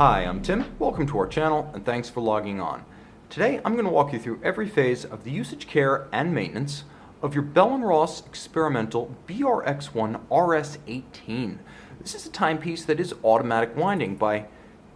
Hi, I'm Tim. Welcome to our channel and thanks for logging on. Today I'm going to walk you through every phase of the usage, care, and maintenance of your Bell & Ross experimental BR-X1-RS18. This is a timepiece that is automatic winding by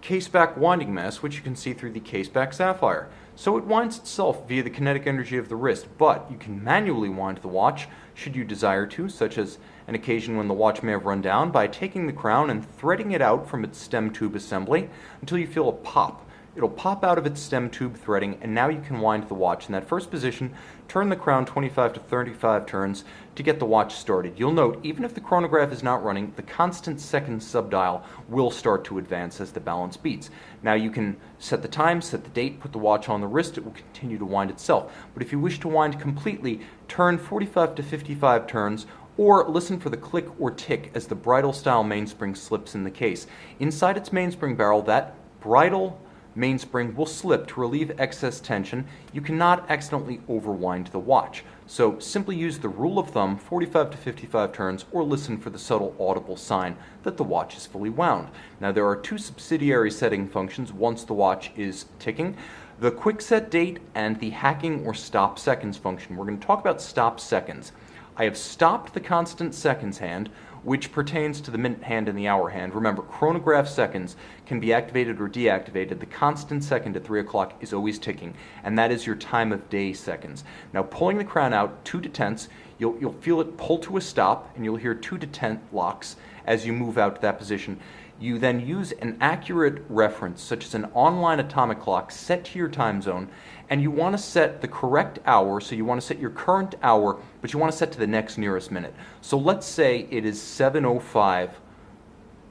caseback winding mass, which you can see through the caseback sapphire. So it winds itself via the kinetic energy of the wrist, but you can manually wind the watch should you desire to, such as an occasion when the watch may have run down, by taking the crown and threading it out from its stem tube assembly until you feel a pop. It'll pop out of its stem tube threading, and now you can wind the watch. In that first position, turn the crown 25 to 35 turns to get the watch started. You'll note, even if the chronograph is not running, the constant second subdial will start to advance as the balance beats. Now you can set the time, set the date, put the watch on the wrist. It will continue to wind itself. But if you wish to wind completely, turn 45 to 55 turns, or listen for the click or tick as the bridle-style mainspring slips in the case. Inside its mainspring barrel, that bridle mainspring will slip to relieve excess tension. You cannot accidentally overwind the watch. So simply use the rule of thumb, 45 to 55 turns, or listen for the subtle audible sign that the watch is fully wound. Now there are two subsidiary setting functions once the watch is ticking: the quick set date and the hacking or stop seconds function. We're going to talk about stop seconds. I have stopped the constant seconds hand, which pertains to the minute hand and the hour hand. Remember, chronograph seconds can be activated or deactivated. The constant second at 3 o'clock is always ticking, and that is your time of day seconds. Now, pulling the crown out 2 detents, you'll feel it pull to a stop, and you'll hear 2 detent locks as you move out to that position. You then use an accurate reference, such as an online atomic clock set to your time zone, and you want to set the correct hour, so you want to set your current hour, but you want to set to the next nearest minute. So let's say it is 7:05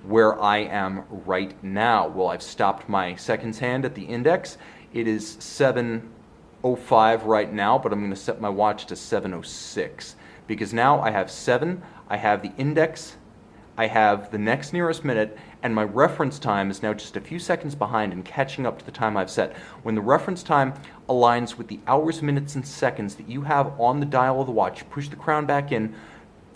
where I am right now. Well, I've stopped my seconds hand at the index. It is 7:05 right now, but I'm going to set my watch to 7:06, because now I have 7, I have the index, I have the next nearest minute, and my reference time is now just a few seconds behind and catching up to the time I've set. When the reference time aligns with the hours, minutes, and seconds that you have on the dial of the watch, you push the crown back in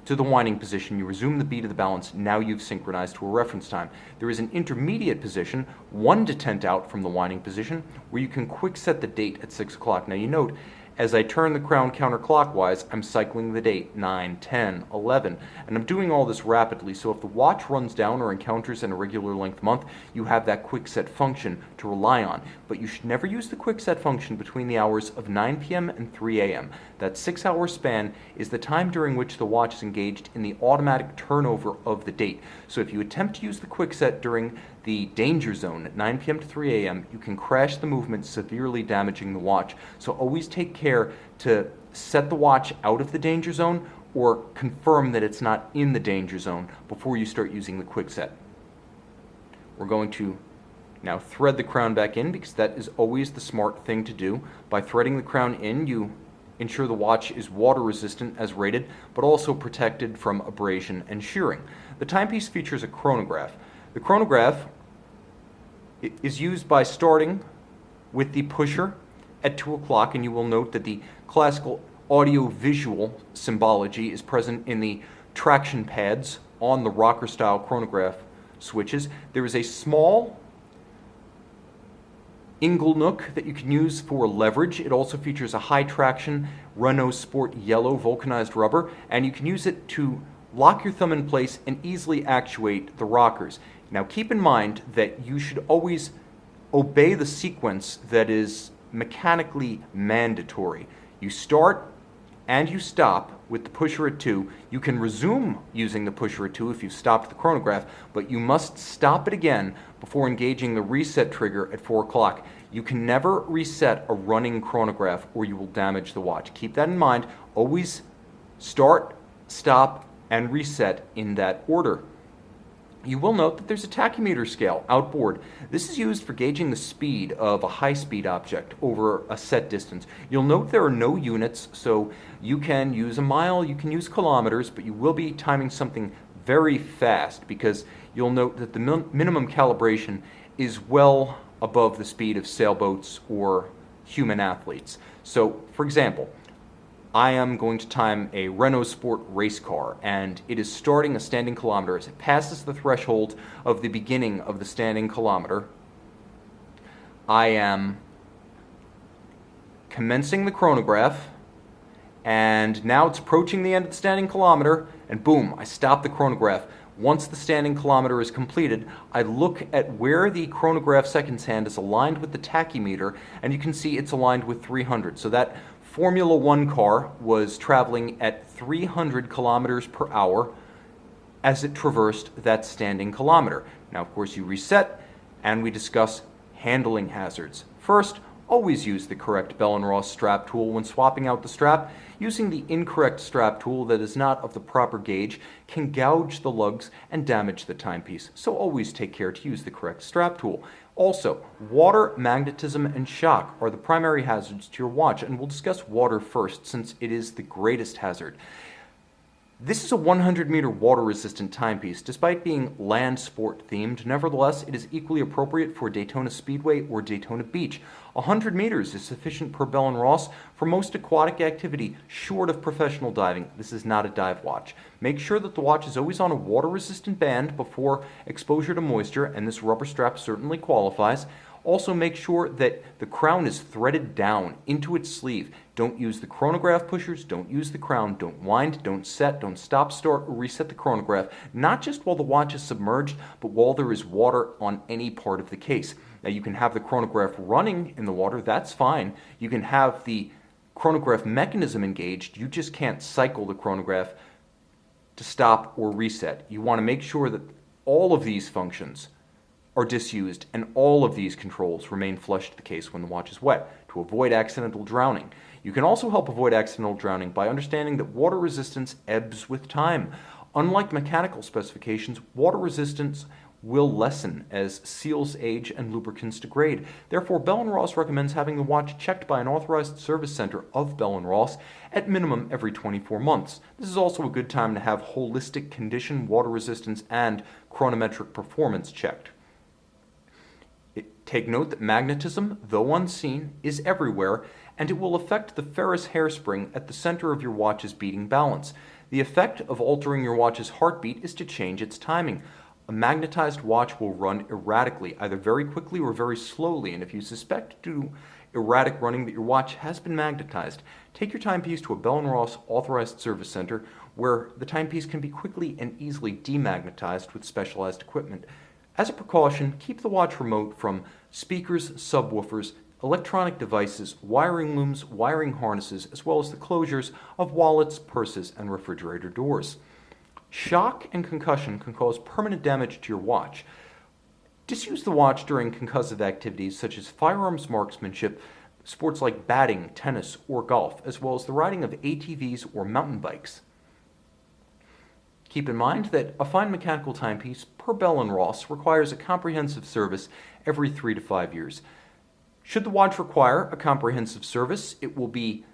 to the winding position, you resume the beat of the balance. Now you've synchronized to a reference time. There is an intermediate position, 1 detent out from the winding position, where you can quick set the date at 6 o'clock. Now you note, as I turn the crown counterclockwise, I'm cycling the date, 9, 10, 11, and I'm doing all this rapidly, so if the watch runs down or encounters an irregular length month, you have that quick set function to rely on. But you should never use the quick set function between the hours of 9 p.m. and 3 a.m. That 6-hour span is the time during which the watch is engaged in the automatic turnover of the date. So if you attempt to use the quick set during the danger zone at 9 p.m. to 3 a.m., you can crash the movement, severely damaging the watch. So always take care to set the watch out of the danger zone or confirm that it's not in the danger zone before you start using the quick set. We're going to now thread the crown back in, because that is always the smart thing to do. By threading the crown in, you ensure the watch is water resistant as rated, but also protected from abrasion and shearing. The timepiece features a chronograph. The chronograph is used by starting with the pusher at 2 o'clock, and you will note that the classical audio-visual symbology is present in the traction pads on the rocker-style chronograph switches. There is a small ingle nook that you can use for leverage. It also features a high-traction Renault Sport yellow vulcanized rubber, and you can use it to lock your thumb in place and easily actuate the rockers. Now keep in mind that you should always obey the sequence that is mechanically mandatory. You start and you stop with the pusher at 2. You can resume using the pusher at 2 if you've stopped the chronograph, but you must stop it again before engaging the reset trigger at 4 o'clock. You can never reset a running chronograph or you will damage the watch. Keep that in mind. Always start, stop, and reset in that order. You will note that there's a tachymeter scale, outboard. This is used for gauging the speed of a high-speed object over a set distance. You'll note there are no units, so you can use a mile, you can use kilometers, but you will be timing something very fast, because you'll note that the minimum calibration is well above the speed of sailboats or human athletes. So, for example, I am going to time a Renault Sport race car, and it is starting a standing kilometer. As it passes the threshold of the beginning of the standing kilometer, I am commencing the chronograph, and now it's approaching the end of the standing kilometer, and boom, I stop the chronograph. Once the standing kilometer is completed, I look at where the chronograph seconds hand is aligned with the tachymeter, and you can see it's aligned with 300. So that Formula One car was traveling at 300 kilometers per hour as it traversed that standing kilometer. Now, of course, you reset, and we discuss handling hazards. First, always use the correct Bell & Ross strap tool when swapping out the strap. Using the incorrect strap tool that is not of the proper gauge can gouge the lugs and damage the timepiece, so always take care to use the correct strap tool. Also, water, magnetism, and shock are the primary hazards to your watch, and we'll discuss water first since it is the greatest hazard. This is a 100-meter water-resistant timepiece. Despite being land sport themed, nevertheless, it is equally appropriate for Daytona Speedway or Daytona Beach. 100 meters is sufficient per Bell & Ross for most aquatic activity short of professional diving. This is not a dive watch. Make sure that the watch is always on a water-resistant band before exposure to moisture, and this rubber strap certainly qualifies. Also, make sure that the crown is threaded down into its sleeve. Don't use the chronograph pushers, don't use the crown, don't wind, don't set, don't stop, start, or reset the chronograph, not just while the watch is submerged, but while there is water on any part of the case. Now, you can have the chronograph running in the water, that's fine. You can have the chronograph mechanism engaged, you just can't cycle the chronograph to stop or reset. You want to make sure that all of these functions are disused and all of these controls remain flush to the case when the watch is wet to avoid accidental drowning. You can also help avoid accidental drowning by understanding that water resistance ebbs with time. Unlike mechanical specifications, water resistance will lessen as seals age and lubricants degrade. Therefore, Bell & Ross recommends having the watch checked by an authorized service center of Bell & Ross at minimum every 24 months. This is also a good time to have holistic condition, water resistance, and chronometric performance checked. Take note that magnetism, though unseen, is everywhere, and it will affect the ferrous hairspring at the center of your watch's beating balance. The effect of altering your watch's heartbeat is to change its timing. A magnetized watch will run erratically, either very quickly or very slowly, and if you suspect due to erratic running that your watch has been magnetized, take your timepiece to a Bell & Ross authorized service center where the timepiece can be quickly and easily demagnetized with specialized equipment. As a precaution, keep the watch remote from speakers, subwoofers, electronic devices, wiring looms, wiring harnesses, as well as the closures of wallets, purses, and refrigerator doors. Shock and concussion can cause permanent damage to your watch. Disuse the watch during concussive activities such as firearms marksmanship, sports like batting, tennis, or golf, as well as the riding of ATVs or mountain bikes. Keep in mind that a fine mechanical timepiece per Bell & Ross requires a comprehensive service every 3 to 5 years. Should the watch require a comprehensive service, it will be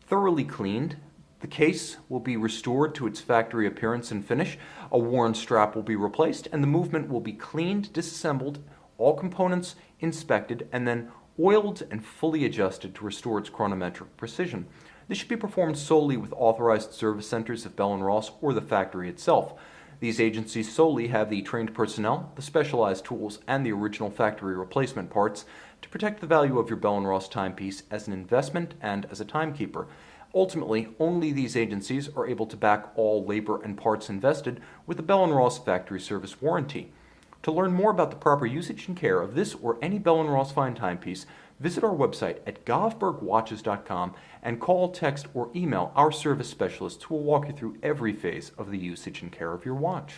thoroughly cleaned, the case will be restored to its factory appearance and finish, a worn strap will be replaced, and the movement will be cleaned, disassembled, all components inspected, and then oiled and fully adjusted to restore its chronometric precision. This should be performed solely with authorized service centers of Bell & Ross or the factory itself. These agencies solely have the trained personnel, the specialized tools, and the original factory replacement parts to protect the value of your Bell & Ross timepiece as an investment and as a timekeeper. Ultimately, only these agencies are able to back all labor and parts invested with the Bell & Ross factory service warranty. To learn more about the proper usage and care of this or any Bell & Ross fine timepiece, visit our website at govbergwatches.com and call, text, or email our service specialists who will walk you through every phase of the usage and care of your watch.